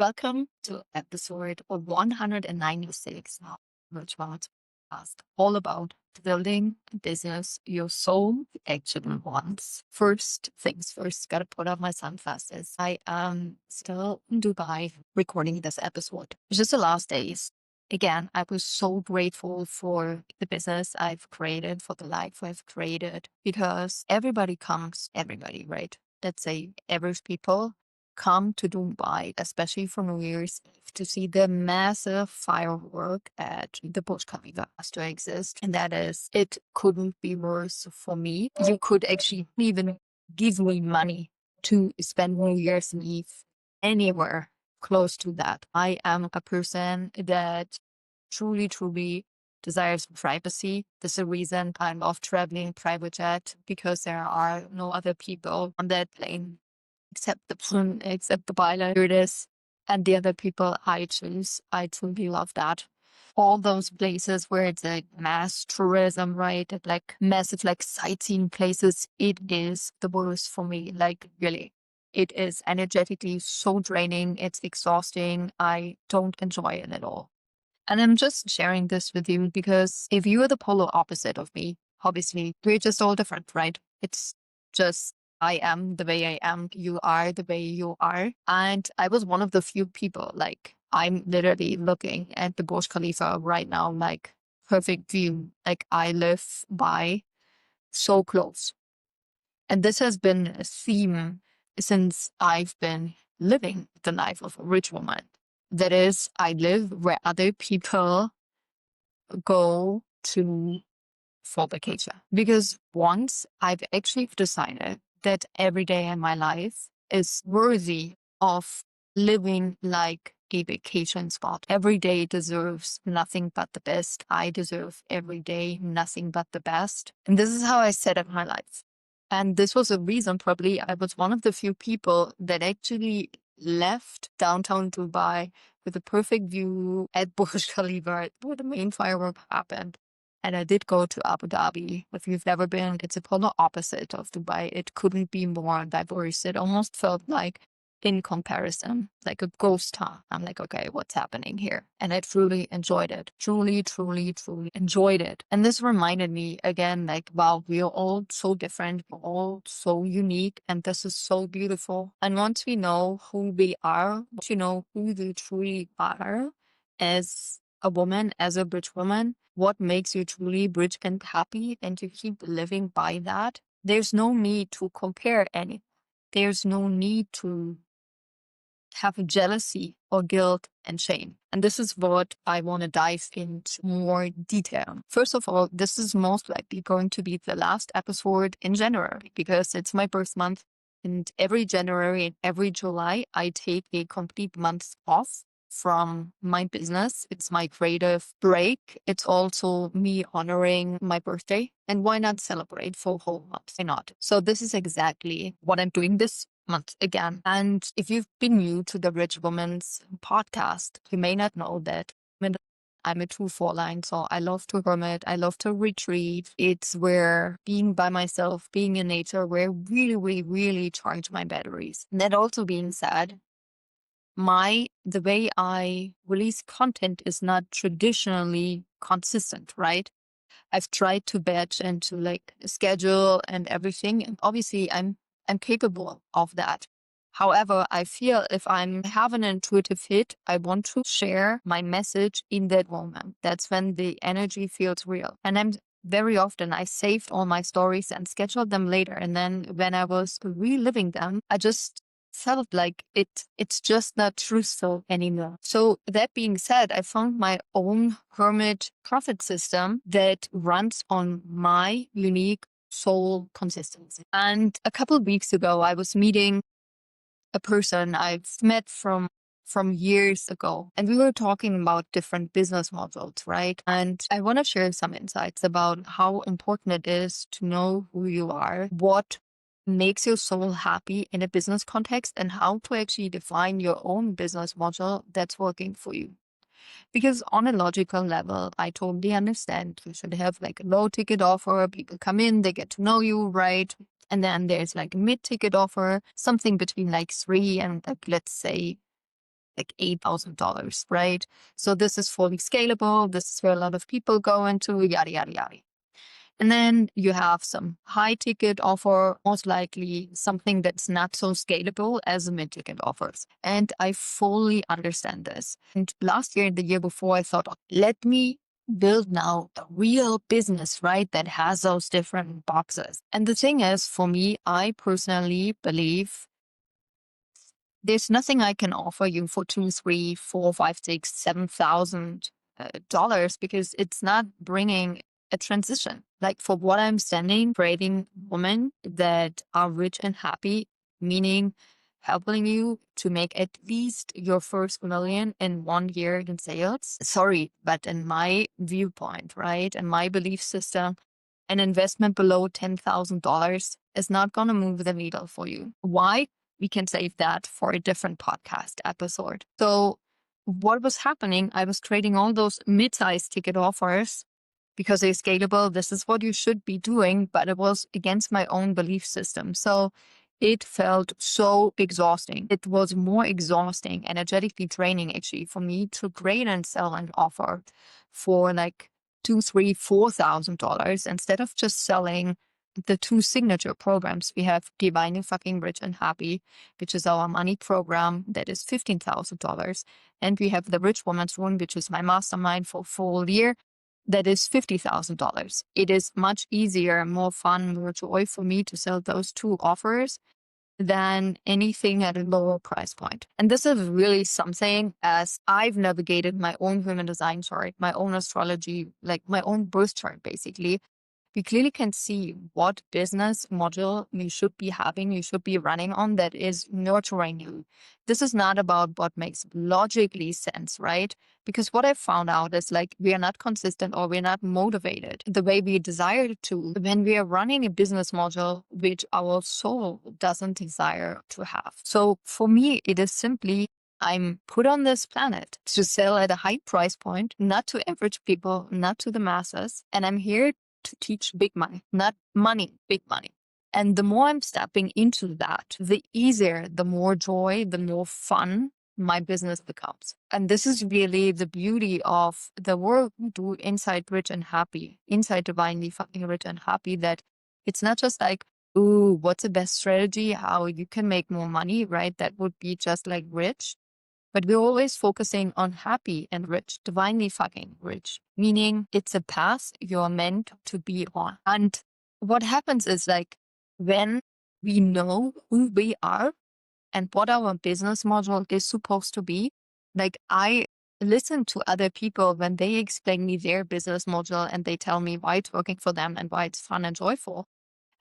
Welcome to episode 196 of Virtual Podcast, all about building a business your soul actually wants. First things first, gotta put on my sunglasses. I am still in Dubai recording this episode. It's just the last days. Again, I was so grateful for the business I've created, for the life I've created, because everybody, right? Let's say average people come to Dubai, especially for New Year's Eve, to see the massive firework at the Burj Khalifa has to exist. And that is, it couldn't be worse for me. You could actually even give me money to spend New Year's Eve anywhere close to that. I am a person that truly desires privacy. This is the reason I love traveling private jet, because there are no other people on that plane except the pilot. Here it is. And the other people I choose. I truly love that. All those places where it's like mass tourism, right? Like massive like sightseeing places, it is the worst for me. Like really. It is energetically so draining. It's exhausting. I don't enjoy it at all. And I'm just sharing this with you because if you are the polar opposite of me, obviously we're just all different, right? It's just I am the way I am, you are the way you are. And I was one of the few people, like I'm literally looking at the Burj Khalifa right now, like perfect view. Like I live by so close. And this has been a theme since I've been living the life of a rich woman. That is, I live where other people go to for vacation. Because once I've actually decided that every day in my life is worthy of living like a vacation spot. Every day deserves nothing but the best. I deserve every day nothing but the best. And this is how I set up my life. And this was a reason probably I was one of the few people that actually left downtown Dubai with a perfect view at Burj Khalifa where the main firework happened. And I did go to Abu Dhabi. If you've never been, it's a polar opposite of Dubai. It couldn't be more diverse. It almost felt like, in comparison, like a ghost town. I'm like, okay, what's happening here? And I truly enjoyed it. Truly enjoyed it. And this reminded me again, like, wow, we are all so different. We're all so unique. And this is so beautiful. And once we know who we are, once you know who we truly are as a woman, as a rich woman, what makes you truly rich and happy, and you keep living by that, there's no need to compare anything. There's no need to have jealousy or guilt and shame. And this is what I want to dive into more detail. First of all, this is most likely going to be the last episode in January because it's my birth month. And every January and every July, I take a complete month off from my business. It's my creative break. It's also me honoring my birthday. And why not celebrate for a whole month? Why not? So this is exactly what I'm doing this month again. And if you've been new to the Rich Woman's podcast, you may not know that I'm a true four-line, so I love to hermit. I love to retreat. It's where being by myself, being in nature, where I really charge my batteries. And that also being said, the way I release content is not traditionally consistent, right? I've tried to batch and to like schedule and everything. And obviously I'm capable of that. However, I feel if I have an intuitive hit, I want to share my message in that moment. That's when the energy feels real. And very often I saved all my stories and scheduled them later. And then when I was reliving them, I just felt like it's just not truthful anymore. So that being said, I found my own hermit profit system that runs on my unique soul consistency. And a couple of weeks ago, I was meeting a person I've met from years ago. And we were talking about different business models, right? And I want to share some insights about how important it is to know who you are, what makes your soul happy in a business context, and how to actually define your own business model that's working for you. Because on a logical level, I totally understand you should have like a low ticket offer. People come in, they get to know you, right? And then there's like a mid ticket offer, something between like 3 and like, let's say like $8,000, right? So this is fully scalable. This is where a lot of people go into, yada, yada, yada. And then you have some high ticket offer, most likely something that's not so scalable as mid ticket offers. And I fully understand this. And last year and the year before, I thought, let me build now a real business, right? That has those different boxes. And the thing is, for me, I personally believe there's nothing I can offer you for two, three, four, five, six, $7,000 because it's not bringing a transition. Like for what I'm standing, creating women that are rich and happy, meaning helping you to make at least your first million in 1 year in sales. Sorry, but in my viewpoint, right, and my belief system, an investment below $10,000 is not going to move the needle for you. Why? We can save that for a different podcast episode. So what was happening? I was creating all those mid-sized ticket offers because they're scalable. This is what you should be doing, but it was against my own belief system. So it felt so exhausting. It was more exhausting, energetically draining actually for me to create and sell and offer for like $2, $3, $4,000 instead of just selling the two signature programs. We have Divinely Fucking Rich and Happy, which is our money program that is $15,000. And we have the Rich Woman's Room, which is my mastermind for a full year. That is $50,000. It is much easier, more fun, more joy for me to sell those two offers than anything at a lower price point. And this is really something, as I've navigated my own human design chart, my own astrology, like my own birth chart, basically. We clearly can see what business module you should be having, you should be running on that is nurturing you. This is not about what makes logically sense, right? Because what I found out is like we are not consistent or we're not motivated the way we desire to when we are running a business module which our soul doesn't desire to have. So for me, it is simply I'm put on this planet to sell at a high price point, not to average people, not to the masses. And I'm here to teach big money, not money, big money. And the more I'm stepping into that, the easier, the more joy, the more fun my business becomes. And this is really the beauty of the work we do inside Rich and Happy, inside Divinely Fucking Rich and Happy, that it's not just like, ooh, what's the best strategy, how you can make more money, right? That would be just like rich. But we're always focusing on happy and rich, divinely fucking rich, meaning it's a path you're meant to be on. And what happens is like when we know who we are and what our business model is supposed to be, like I listen to other people when they explain me their business model and they tell me why it's working for them and why it's fun and joyful.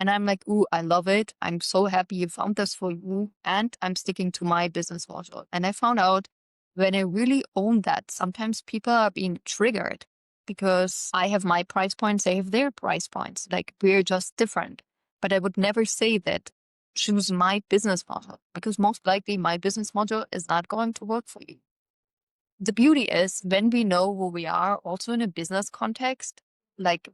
And I'm like, ooh, I love it. I'm so happy you found this for you. And I'm sticking to my business model. And I found out when I really own that, sometimes people are being triggered because I have my price points, they have their price points. Like we're just different. But I would never say that choose my business model because most likely my business model is not going to work for you. The beauty is when we know who we are, also in a business context, like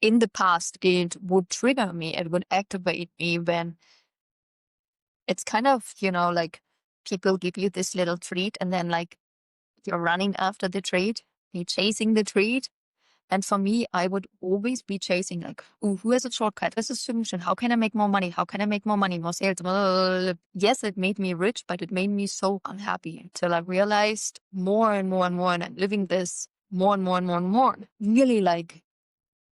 in the past, it would trigger me, it would activate me when it's kind of, like people give you this little treat and then like you're running after the treat, you're chasing the treat. And for me, I would always be chasing like, ooh, who has a shortcut? What's a solution? How can I make more money? How can I make more money? More sales? Yes, it made me rich, but it made me so unhappy until I realized more and more and more, and I'm living this more and more and more and more. Really like,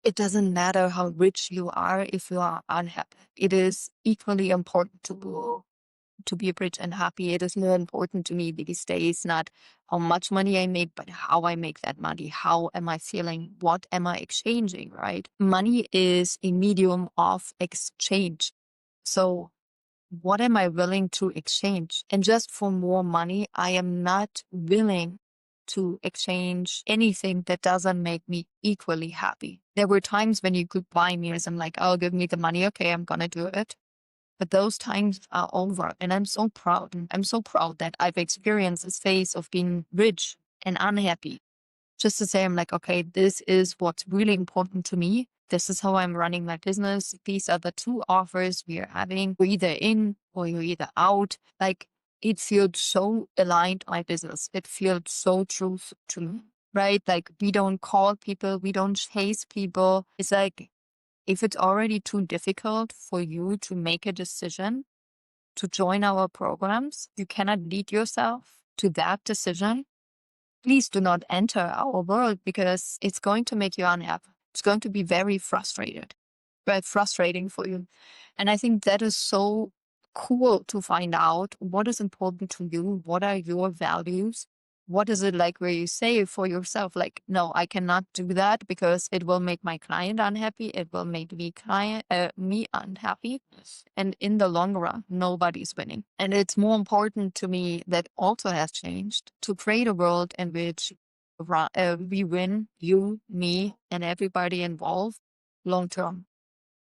it doesn't matter how rich you are if you are unhappy. It is equally important to be rich and happy. It is more important to me these days, not how much money I make, but how I make that money. How am I feeling? What am I exchanging, right? Money is a medium of exchange. So what am I willing to exchange? And just for more money, I am not willing to exchange anything that doesn't make me equally happy. There were times when you could buy me as I'm like, oh, give me the money. Okay, I'm going to do it. But those times are over. And I'm so proud. I'm so proud that I've experienced this phase of being rich and unhappy. Just to say, I'm like, okay, this is what's really important to me. This is how I'm running my business. These are the two offers we are having. You're either in or you're either out. Like it feels so aligned to my business. It feels so true to me, right? Like we don't call people, we don't chase people. It's like if it's already too difficult for you to make a decision to join our programs, you cannot lead yourself to that decision. Please do not enter our world because it's going to make you unhappy. It's going to be very frustrating for you. And I think that is so cool to find out what is important to you. What are your values? What is it like where you say for yourself, like, no, I cannot do that because it will make my client unhappy. It will make me unhappy. And in the long run, nobody's winning. And it's more important to me that also has changed to create a world in which we win, you, me, and everybody involved long term,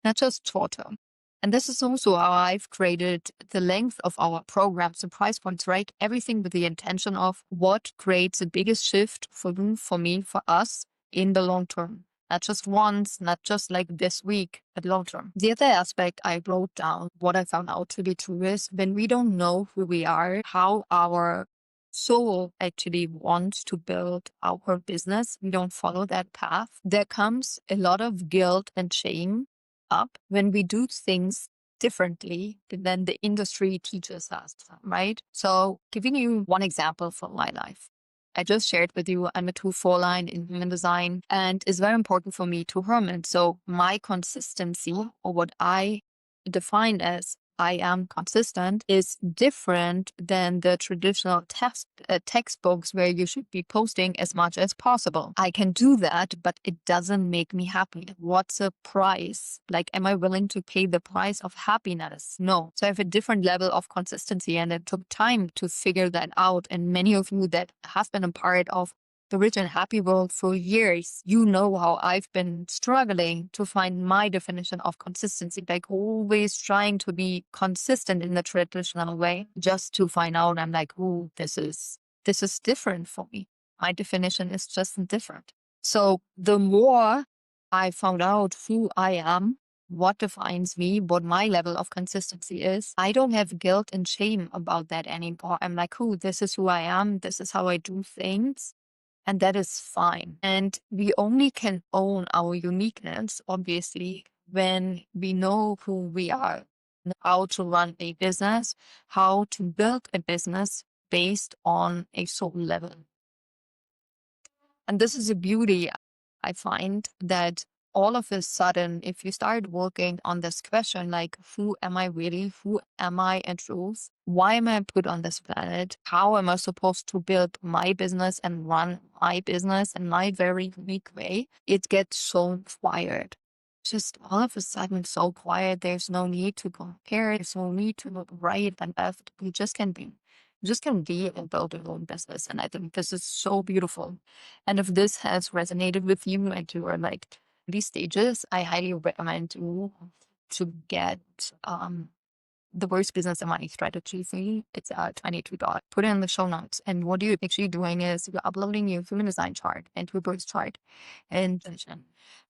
not just short term. And this is also how I've created the length of our programs and price points, right? Everything with the intention of what creates the biggest shift for you, for me, for us in the long term. Not just once, not just like this week, but long term. The other aspect I wrote down, what I found out to be true is when we don't know who we are, how our soul actually wants to build our business, we don't follow that path, there comes a lot of guilt and shame up when we do things differently than the industry teaches us, right? So giving you one example from my life. I just shared with you, I'm a 2-4 line in human design, and it's very important for me to hermit. So my consistency, or what I define as I am consistent, is different than the traditional textbooks where you should be posting as much as possible. I can do that, but it doesn't make me happy. What's the price? Like, am I willing to pay the price of happiness? No. So I have a different level of consistency, and it took time to figure that out. And many of you that have been a part of the Rich and Happy World for years, you know how I've been struggling to find my definition of consistency, like always trying to be consistent in the traditional way, just to find out I'm like, oh, this is different for me. My definition is just different. So the more I found out who I am, what defines me, what my level of consistency is, I don't have guilt and shame about that anymore. I'm like, oh, this is who I am. This is how I do things. And that is fine. And we only can own our uniqueness, obviously, when we know who we are, how to run a business, how to build a business based on a soul level. And this is a beauty I find, that all of a sudden, if you start working on this question, like, who am I really? Who am I in truth? Why am I put on this planet? How am I supposed to build my business and run my business in my very unique way? It gets so quiet. Just all of a sudden so quiet. There's no need to compare. There's no need to look right and left. You just can be. You just can be and build your own business. And I think this is so beautiful. And if this has resonated with you and you are like these stages, I highly recommend you to get the worst business and money strategy thing. It's $22. Put it in the show notes. And what you're actually doing is you're uploading your human design chart and your birth chart and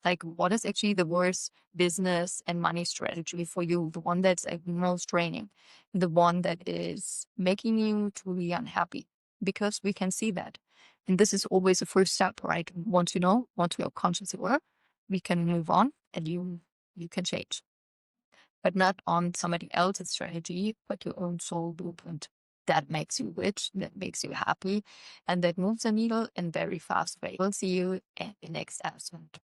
like what is actually the worst business and money strategy for you, the one that's like most draining, the one that is making you truly unhappy, because we can see that. And this is always the first step, right? Once you know, once we are conscious aware, we can move on and you can change, but not on somebody else's strategy, but your own soul blueprint. That makes you rich, that makes you happy, and that moves the needle in very fast way. We'll see you in the next episode.